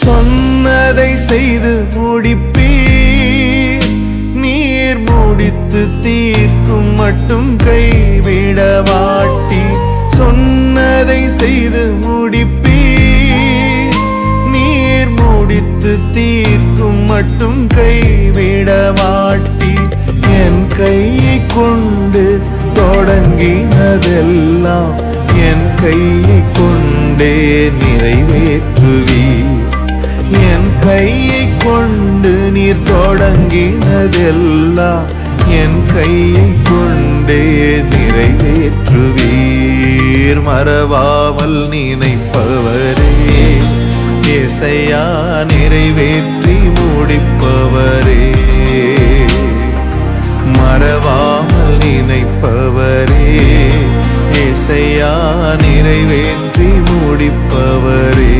சொன்னதை செய்து முடிப்பீர். நீர் முடித்து தீர்க்கும் மட்டும் கைவிட மாட்டீர். சொன்னதை செய்து முடிப்பீர். நீர் முடித்து தீர்க்கும் மட்டும் கைவிட மாட்டீர். என் கையை கொண்டு தொடங்கினதெல்லாம் என் கையை கொண்டே நிறைவேற்றுவீர். என் கையை கொண்டு நீர் தொடங்கினதெல்லாம் என் கையை கொண்டே நிறைவேற்றுவீர். மறவாமல் நினைப்பவரே ஏசையா, நிறைவேற்றி முடிப்பவரே. மறவாமல் நினைப்பவரே ஏசையா, நிறைவேற்றி முடிப்பவரே.